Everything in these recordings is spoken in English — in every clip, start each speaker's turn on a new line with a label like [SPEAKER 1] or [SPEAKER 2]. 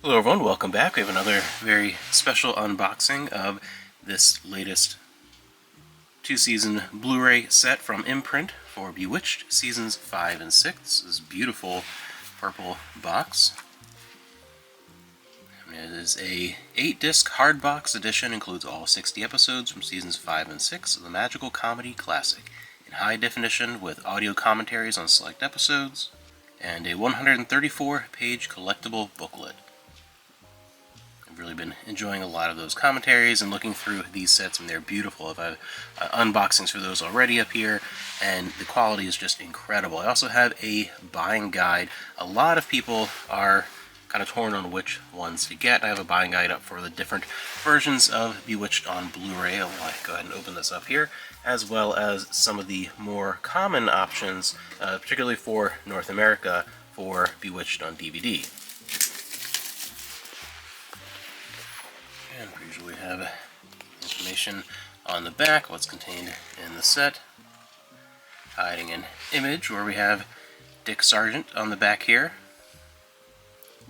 [SPEAKER 1] Hello everyone, welcome back. We have another very special unboxing of this latest two-season Blu-ray set from Imprint for Bewitched Seasons 5 and 6. This beautiful purple box. It is a 8-disc hardbox edition, includes all 60 episodes from Seasons 5 and 6 of the magical comedy classic, in high definition with audio commentaries on select episodes, and a 134-page collectible booklet. I've really been enjoying a lot of those commentaries and looking through these sets, and they're beautiful. I've had unboxings for those already up here, and the quality is just incredible. I also have a buying guide. A lot of people are kind of torn on which ones to get. I have a buying guide up for the different versions of Bewitched on Blu-ray. I'll go ahead and open this up here, as well as some of the more common options, particularly for North America, for Bewitched on DVD. And we usually have information on the back, what's contained in the set. Hiding an image where we have Dick Sargent on the back here.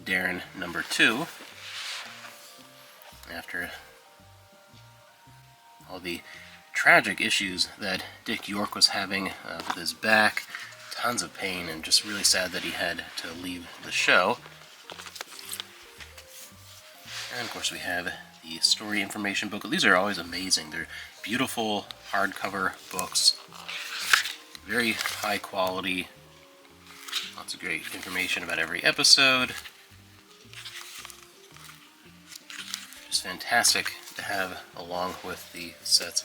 [SPEAKER 1] Darren number 2. After all the tragic issues that Dick York was having with his back, tons of pain, and just really sad that he had to leave the show. And of course we have the story information book. These are always amazing. They're beautiful hardcover books. Very high quality. Lots of great information about every episode. Just fantastic to have along with the sets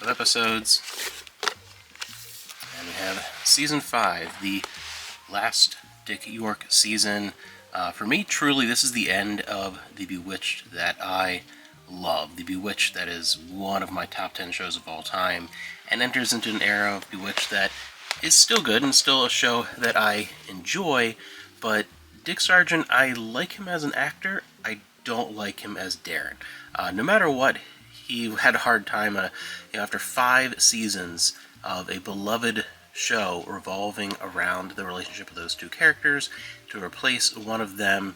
[SPEAKER 1] of episodes. And we have Season 5, the last Dick York season. For me, truly, this is the end of the Bewitched that I love. The Bewitched that is one of my top 10 shows of all time, and enters into an era of Bewitched that is still good and still a show that I enjoy, but Dick Sargent, I like him as an actor. I don't like him as Darren. No matter what, he had a hard time after 5 seasons of a beloved show revolving around the relationship of those two characters. To replace one of them,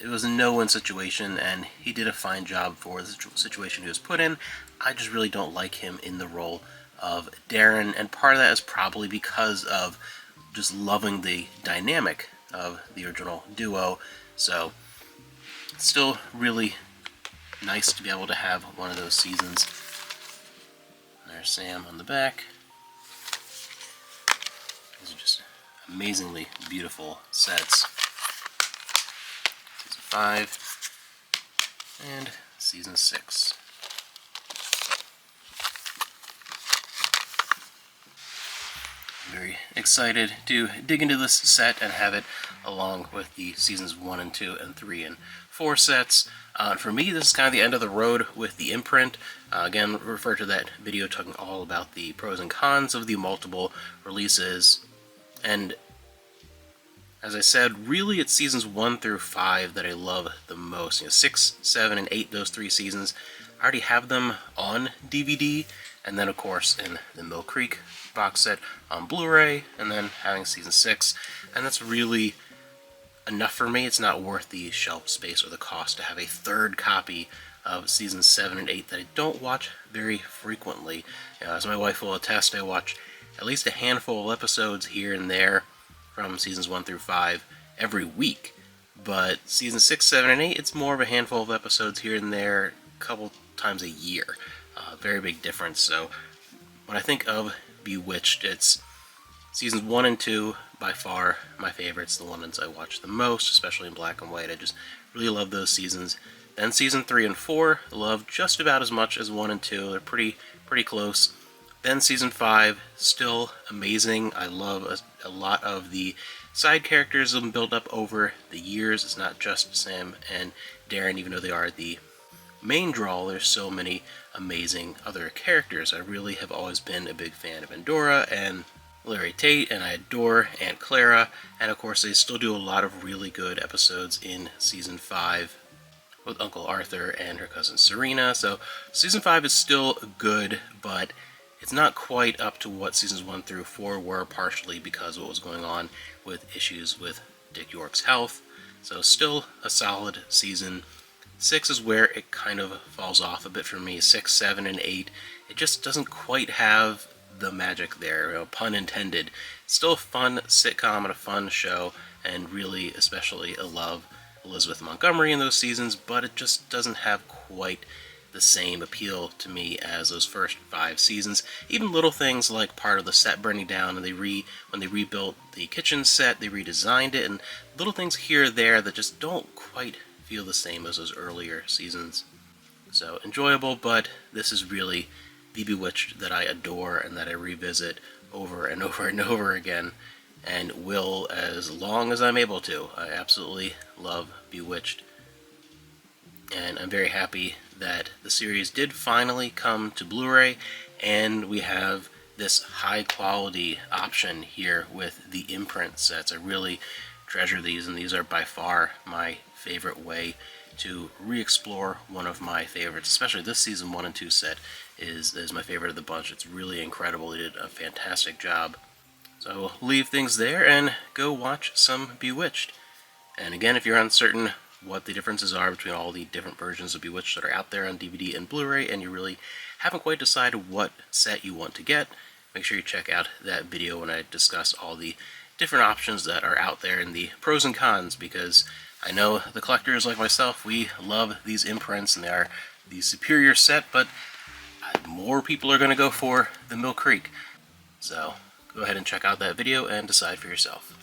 [SPEAKER 1] it was a no-win situation, and he did a fine job for the situation he was put in. I just really don't like him in the role of Darren, and part of that is probably because of just loving the dynamic of the original duo. So it's still really nice to be able to have one of those seasons. There's Sam on the back. These are just amazingly beautiful sets. Season 5 and Season 6. I'm very excited to dig into this set and have it along with the Seasons 1 and 2 and 3 and 4 sets. For me, this is kind of the end of the road with the Imprint. Again, refer to that video talking all about the pros and cons of the multiple releases. And as I said, really it's Seasons 1 through 5 that I love the most. 6, 7, and 8, those 3 seasons, I already have them on DVD, and then of course in the Millcreek box set on Blu-ray, and then having Season 6, and that's really enough for me. It's not worth the shelf space or the cost to have a third copy of Seasons 7 and 8 that I don't watch very frequently. As my wife will attest, I watch at least a handful of episodes here and there from Seasons 1 through 5 every week. But Seasons 6, 7, and 8, it's more of a handful of episodes here and there, a couple times a year. Very big difference. So when I think of Bewitched, it's Seasons 1 and 2, by far my favorites, the ones I watch the most, especially in black and white. I just really love those seasons. Then Season 3 and 4, I love just about as much as 1 and 2. They're pretty close. Then Season 5, still amazing. I love a lot of the side characters that have been built up over the years. It's not just Sam and Darren, even though they are the main draw. There's so many amazing other characters. I really have always been a big fan of Endora and Larry Tate, and I adore Aunt Clara, and of course they still do a lot of really good episodes in Season 5 with Uncle Arthur and her cousin Serena. So Season 5 is still good, but it's not quite up to what Seasons 1 through 4 were, partially because of what was going on with issues with Dick York's health. So still a solid season. 6 is where it kind of falls off a bit for me. 6, 7, and 8, it just doesn't quite have the magic there, pun intended. Still a fun sitcom and a fun show, and really, especially, I love Elizabeth Montgomery in those seasons, but it just doesn't have quite the same appeal to me as those first 5 seasons. Even little things like part of the set burning down, and when they rebuilt the kitchen set, they redesigned it, and little things here or there that just don't quite feel the same as those earlier seasons. So enjoyable, but this is really the Bewitched that I adore and that I revisit over and over and over again, and will as long as I'm able to. I absolutely love Bewitched, and I'm very happy that the series did finally come to Blu-ray, and we have this high quality option here with the imprint sets. I really treasure these, and these are by far my favorite way to re-explore one of my favorites. Especially this season 1 and 2 set is my favorite of the bunch. It's really incredible. They did a fantastic job. So I will leave things there and go watch some Bewitched. And again, if you're uncertain what the differences are between all the different versions of Bewitched that are out there on DVD and Blu-ray, and you really haven't quite decided what set you want to get, make sure you check out that video when I discuss all the different options that are out there and the pros and cons, because I know the collectors like myself, we love these imprints and they are the superior set, but more people are going to go for the Millcreek. So go ahead and check out that video and decide for yourself.